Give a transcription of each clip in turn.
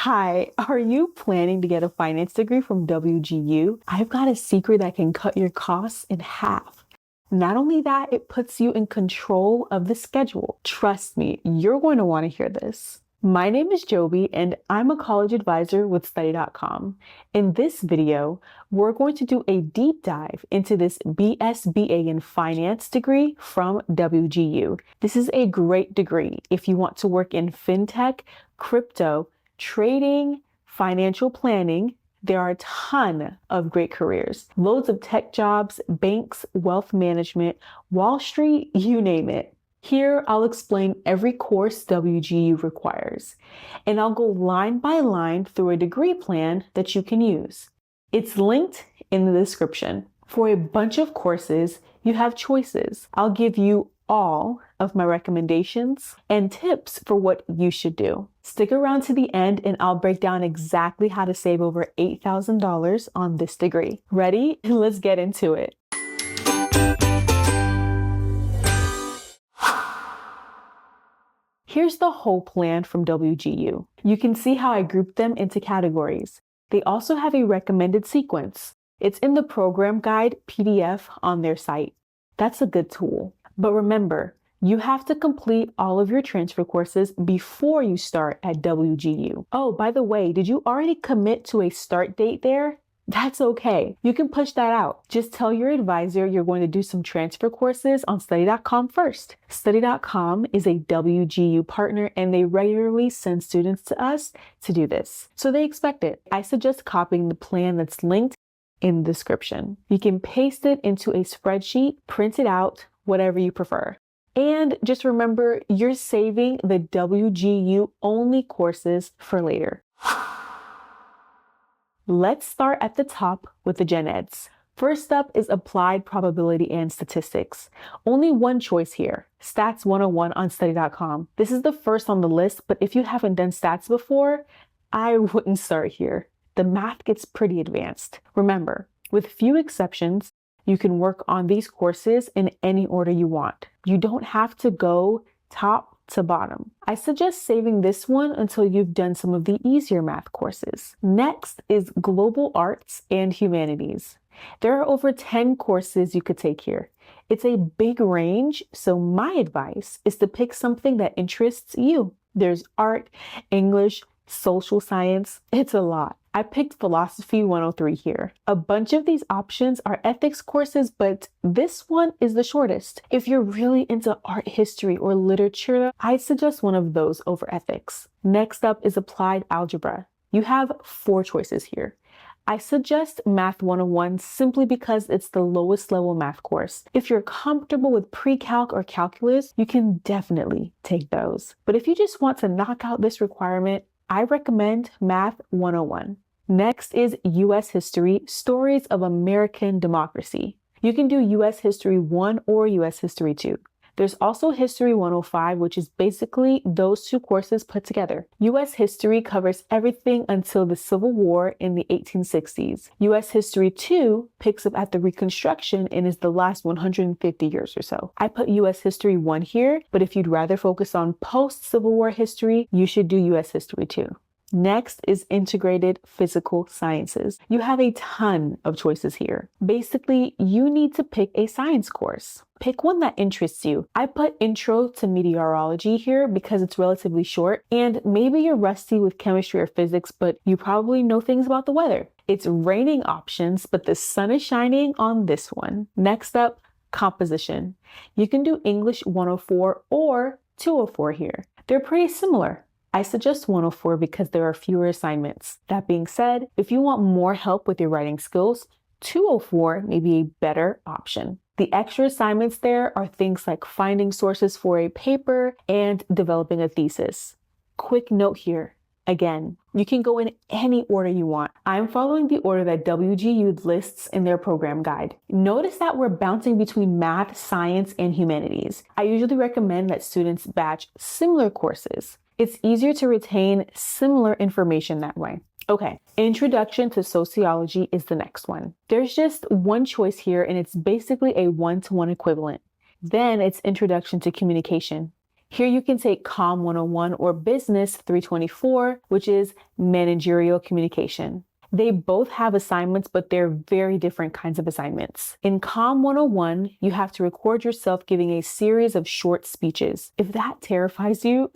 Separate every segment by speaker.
Speaker 1: Hi, are you planning to get a finance degree from WGU? I've got a secret that can cut your costs in half. Not only that, it puts you in control of the schedule. Trust me, you're going to want to hear this. My name is Jobi, and I'm a college advisor with Study.com. In this video, we're going to do a deep dive into this BSBA in finance degree from WGU. This is a great degree if you want to work in fintech, crypto, trading, financial planning. There are a ton of great careers, loads of tech jobs, banks, wealth management, Wall Street, you name it. Here, I'll explain every course WGU requires, and I'll go line by line through a degree plan that you can use. It's linked in the description. For a bunch of courses, you have choices. I'll give you all of my recommendations and tips for what you should do. Stick around to the end and I'll break down exactly how to save over $8,000 on this degree. Ready? Let's get into it. Here's the whole plan from WGU. You can see how I grouped them into categories. They also have a recommended sequence. It's in the program guide PDF on their site. That's a good tool. But remember, you have to complete all of your transfer courses before you start at WGU. Oh, by the way, did you already commit to a start date there? That's okay. You can push that out. Just tell your advisor you're going to do some transfer courses on Study.com first. Study.com is a WGU partner and they regularly send students to us to do this. So they expect it. I suggest copying the plan that's linked in the description. You can paste it into a spreadsheet, print it out, whatever you prefer. And just remember, you're saving the WGU only courses for later. Let's start at the top with the gen eds. First up is applied probability and statistics. Only one choice here, Stats 101 on Study.com. This is the first on the list, but if you haven't done stats before, I wouldn't start here. The math gets pretty advanced. Remember, with few exceptions, you can work on these courses in any order you want. You don't have to go top to bottom. I suggest saving this one until you've done some of the easier math courses. Next is global arts and humanities. There are over 10 courses you could take here. It's a big range, so my advice is to pick something that interests you. There's art, English, social science. It's a lot. I picked Philosophy 103 here. A bunch of these options are ethics courses, but this one is the shortest. If you're really into art history or literature, I'd suggest one of those over ethics. Next up is applied algebra. You have 4 choices here. I suggest Math 101 simply because it's the lowest level math course. If you're comfortable with pre-calc or calculus, you can definitely take those. But if you just want to knock out this requirement, I recommend Math 101. Next is U.S. History, Stories of American Democracy. You can do U.S. History 1 or U.S. History 2. There's also History 105, which is basically those 2 courses put together. U.S. History covers everything until the Civil War in the 1860s. U.S. History 2 picks up at the Reconstruction and is the last 150 years or so. I put U.S. History 1 here, but if you'd rather focus on post-Civil War history, you should do U.S. History 2. Next is integrated physical sciences. You have a ton of choices here. Basically, you need to pick a science course. Pick one that interests you. I put Intro to Meteorology here because it's relatively short, and maybe you're rusty with chemistry or physics, but you probably know things about the weather. It's raining options, but the sun is shining on this one. Next up, composition. You can do English 104 or 204 here. They're pretty similar. I suggest 104 because there are fewer assignments. That being said, if you want more help with your writing skills, 204 may be a better option. The extra assignments there are things like finding sources for a paper and developing a thesis. Quick note here. Again, you can go in any order you want. I'm following the order that WGU lists in their program guide. Notice that we're bouncing between math, science, and humanities. I usually recommend that students batch similar courses. It's easier to retain similar information that way. Okay, Introduction to Sociology is the next one. There's just one choice here and it's basically a 1-to-1 equivalent. Then it's Introduction to Communication. Here you can take Comm 101 or Business 324, which is managerial communication. They both have assignments, but they're very different kinds of assignments. In Comm 101, you have to record yourself giving a series of short speeches. If that terrifies you,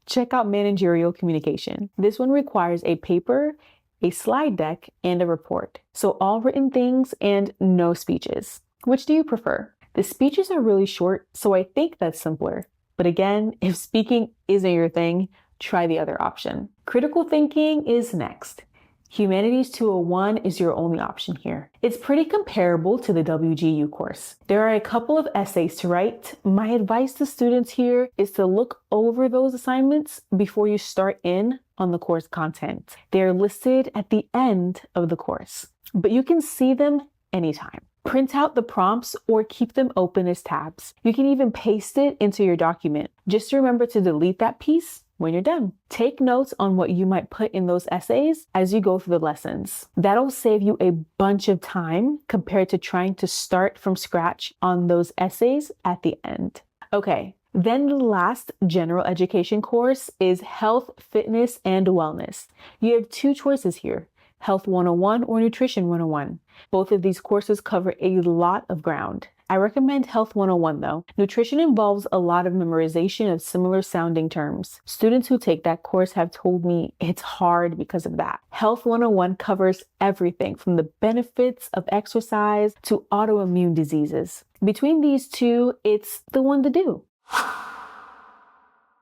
Speaker 1: check out managerial communication. This one requires a paper, a slide deck, and a report. So all written things and no speeches. Which do you prefer? The speeches are really short, so I think that's simpler. But again, if speaking isn't your thing, try the other option. Critical thinking is next. Humanities 201 is your only option here. It's pretty comparable to the WGU course. There are a couple of essays to write. My advice to students here is to look over those assignments before you start in on the course content. They're listed at the end of the course, but you can see them anytime. Print out the prompts or keep them open as tabs. You can even paste it into your document. Just remember to delete that piece when you're done. Take notes on what you might put in those essays as you go through the lessons. That'll save you a bunch of time compared to trying to start from scratch on those essays at the end. Okay, then the last general education course is Health, Fitness, and Wellness. You have two choices here, Health 101 or Nutrition 101. Both of these courses cover a lot of ground. I recommend Health 101 though. Nutrition involves a lot of memorization of similar sounding terms. Students who take that course have told me it's hard because of that. Health 101 covers everything from the benefits of exercise to autoimmune diseases. Between these two, it's the one to do.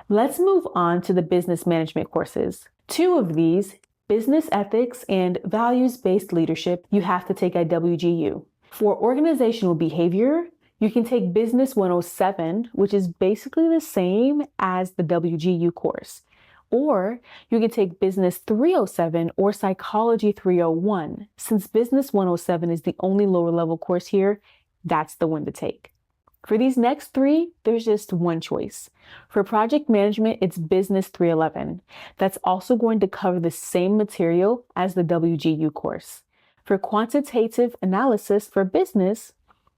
Speaker 1: Let's move on to the business management courses. Two of these, business ethics and values-based leadership, you have to take at WGU. For organizational behavior, you can take Business 107, which is basically the same as the WGU course. Or you can take Business 307 or Psychology 301. Since Business 107 is the only lower level course here, that's the one to take. For these next three, there's just one choice. For project management, it's Business 311. That's also going to cover the same material as the WGU course. For quantitative analysis for business,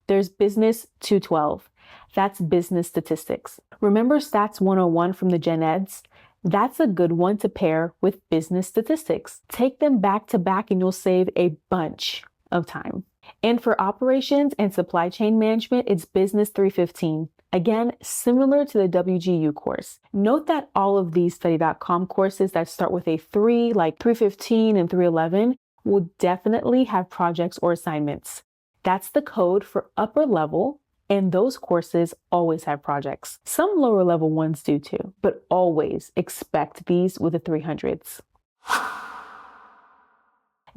Speaker 1: there's Business 212. That's business statistics. Remember Stats 101 from the Gen Eds? That's a good one to pair with business statistics. Take them back to back and you'll save a bunch of time. And for operations and supply chain management, it's Business 315. Again, similar to the WGU course. Note that all of these study.com courses that start with a 3, like 315 and 311, will definitely have projects or assignments. That's the code for upper level, and those courses always have projects. Some lower level ones do too, but always expect these with the 300s.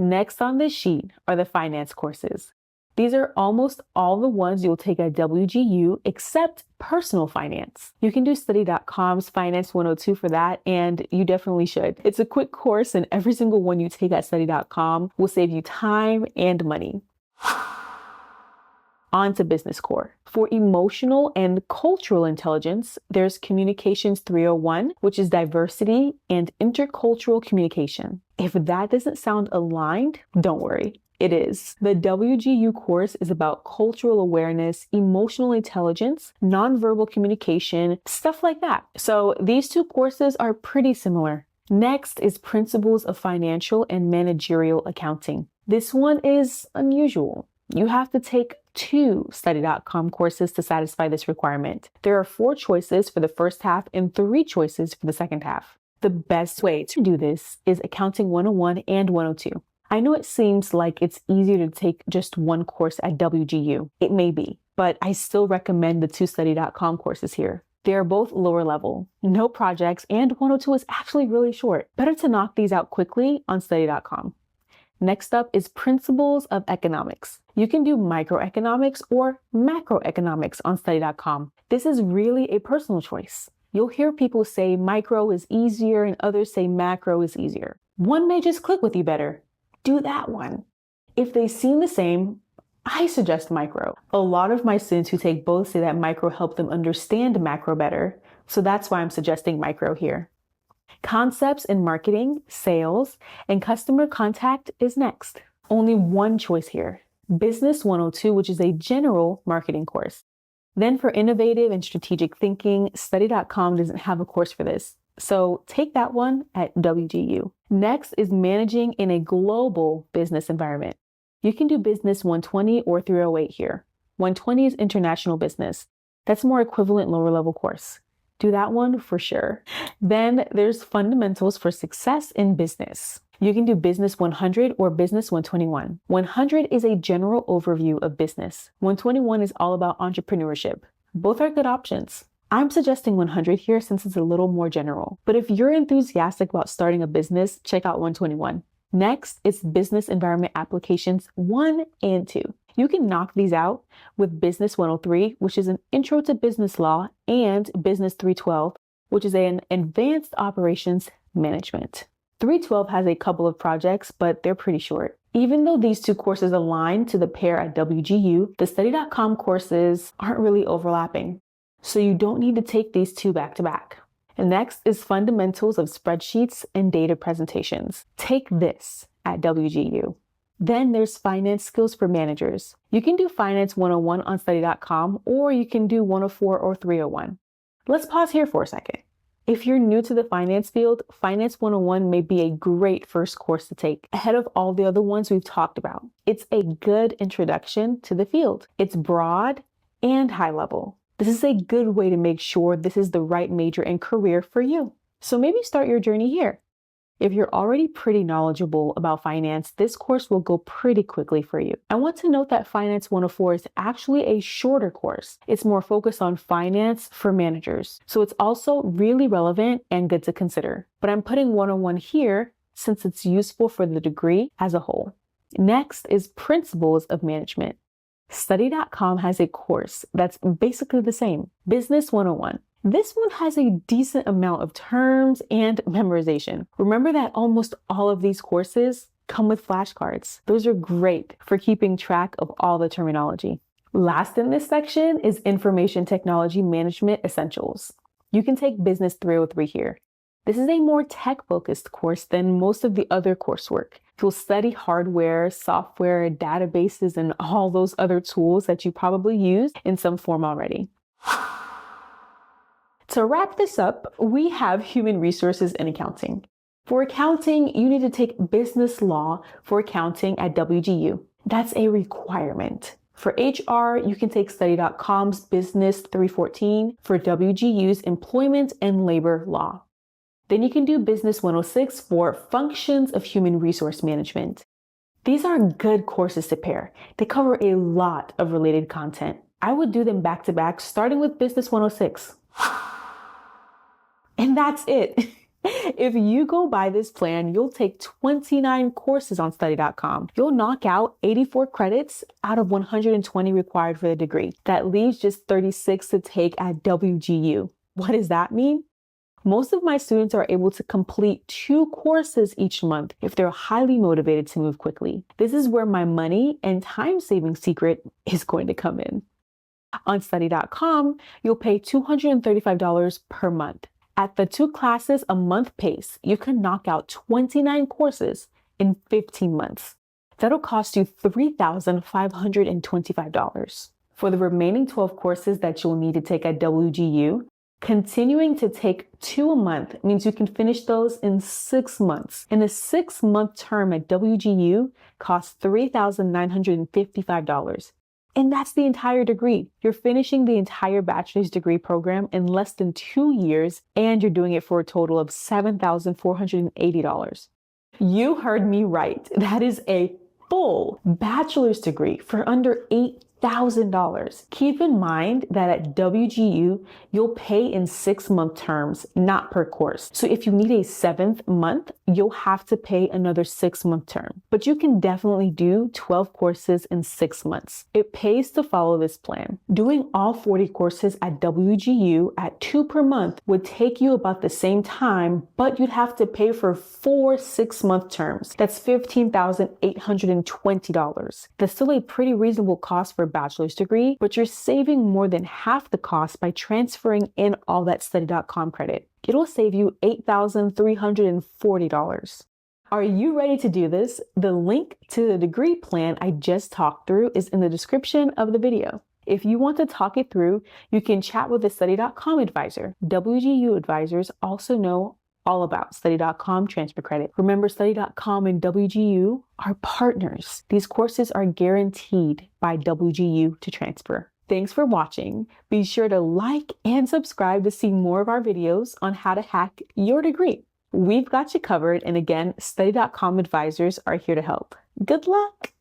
Speaker 1: Next on this sheet are the finance courses. These are almost all the ones you'll take at WGU except personal finance. You can do study.com's Finance 102 for that, and you definitely should. It's a quick course, and every single one you take at study.com will save you time and money. On to Business Core. For emotional and cultural intelligence, there's Communications 301, which is diversity and intercultural communication. If that doesn't sound aligned, don't worry. It is. The WGU course is about cultural awareness, emotional intelligence, nonverbal communication, stuff like that. So these two courses are pretty similar. Next is Principles of Financial and Managerial Accounting. This one is unusual. You have to take 2 study.com courses to satisfy this requirement. There are 4 choices for the first half and 3 choices for the second half. The best way to do this is Accounting 101 and 102. I know it seems like it's easier to take just one course at WGU. It may be, but I still recommend the 2 study.com courses here. They are both lower level, no projects, and 102 is actually really short. Better to knock these out quickly on study.com. Next up is Principles of Economics. You can do microeconomics or macroeconomics on study.com. This is really a personal choice. You'll hear people say micro is easier and others say macro is easier. One may just click with you better. Do that one. If they seem the same, I suggest micro. A lot of my students who take both say that micro helped them understand macro better, so that's why I'm suggesting micro here. Concepts in marketing, sales, and customer contact is next. Only one choice here. Business 102, which is a general marketing course. Then for innovative and strategic thinking, study.com doesn't have a course for this. So take that one at WGU. Next is managing in a global business environment. You can do business 120 or 308 here. 120 is international business. That's more equivalent lower level course. Do that one for sure. Then there's fundamentals for success in business. You can do business 100 or business 121. 100 is a general overview of business. 121 is all about entrepreneurship. Both are good options. I'm suggesting 100 here since it's a little more general. But if you're enthusiastic about starting a business, check out 121. Next is Business Environment Applications 1 and 2. You can knock these out with Business 103, which is an intro to business law, and Business 312, which is an advanced operations management. 312 has a couple of projects, but they're pretty short. Even though these two courses align to the pair at WGU, the study.com courses aren't really overlapping. So you don't need to take these two back to back. And next is fundamentals of spreadsheets and data presentations. Take this at WGU. Then there's finance skills for managers. You can do finance 101 on study.com, or you can do 104 or 301. Let's pause here for a second. If you're new to the finance field, Finance 101 may be a great first course to take ahead of all the other ones we've talked about. It's a good introduction to the field. It's broad and high level. This is a good way to make sure this is the right major and career for you. So maybe start your journey here. If you're already pretty knowledgeable about finance, this course will go pretty quickly for you. I want to note that Finance 104 is actually a shorter course. It's more focused on finance for managers. So it's also really relevant and good to consider. But I'm putting 101 here since it's useful for the degree as a whole. Next is Principles of Management. Study.com has a course that's basically the same, Business 101. This one has a decent amount of terms and memorization. Remember that almost all of these courses come with flashcards. Those are great for keeping track of all the terminology. Last in this section is Information Technology Management Essentials. You can take Business 303 here. This is a more tech-focused course than most of the other coursework. You'll study hardware, software, databases, and all those other tools that you probably use in some form already. To wrap this up, we have human resources and accounting. For accounting, you need to take business law for accounting at WGU. That's a requirement. For HR, you can take study.com's Business 314 for WGU's employment and labor law. Then you can do Business 106 for functions of human resource management. These are good courses to pair. They cover a lot of related content. I would do them back to back, starting with Business 106. And that's it. If you go by this plan, you'll take 29 courses on study.com. You'll knock out 84 credits out of 120 required for the degree. That leaves just 36 to take at WGU. What does that mean? Most of my students are able to complete 2 courses each month if they're highly motivated to move quickly. This is where my money and time-saving secret is going to come in. On study.com, you'll pay $235 per month. At the 2 classes a month pace, you can knock out 29 courses in 15 months. That'll cost you $3,525. For the remaining 12 courses that you'll need to take at WGU, continuing to take 2 a month means you can finish those in 6 months. And a 6-month term at WGU costs $3,955. And that's the entire degree. You're finishing the entire bachelor's degree program in less than 2 years, and you're doing it for a total of $7,480. You heard me right. That is a full bachelor's degree for under $8,000. Keep in mind that at WGU, you'll pay in 6-month terms, not per course. So if you need a 7th month, you'll have to pay another 6-month term. But you can definitely do 12 courses in 6 months. It pays to follow this plan. Doing all 40 courses at WGU at 2 per month would take you about the same time, but you'd have to pay for 4 6-month terms. That's $15,820. That's still a pretty reasonable cost for a bachelor's degree, but you're saving more than half the cost by transferring in all that study.com credit. It'll save you $8,340. Are you ready to do this? The link to the degree plan I just talked through is in the description of the video. If you want to talk it through, you can chat with a Study.com advisor. WGU advisors also know all about Study.com transfer credit. Remember, Study.com and WGU are partners. These courses are guaranteed by WGU to transfer. Thanks for watching. Be sure to like and subscribe to see more of our videos on how to hack your degree. We've got you covered, and again, Study.com advisors are here to help. Good luck!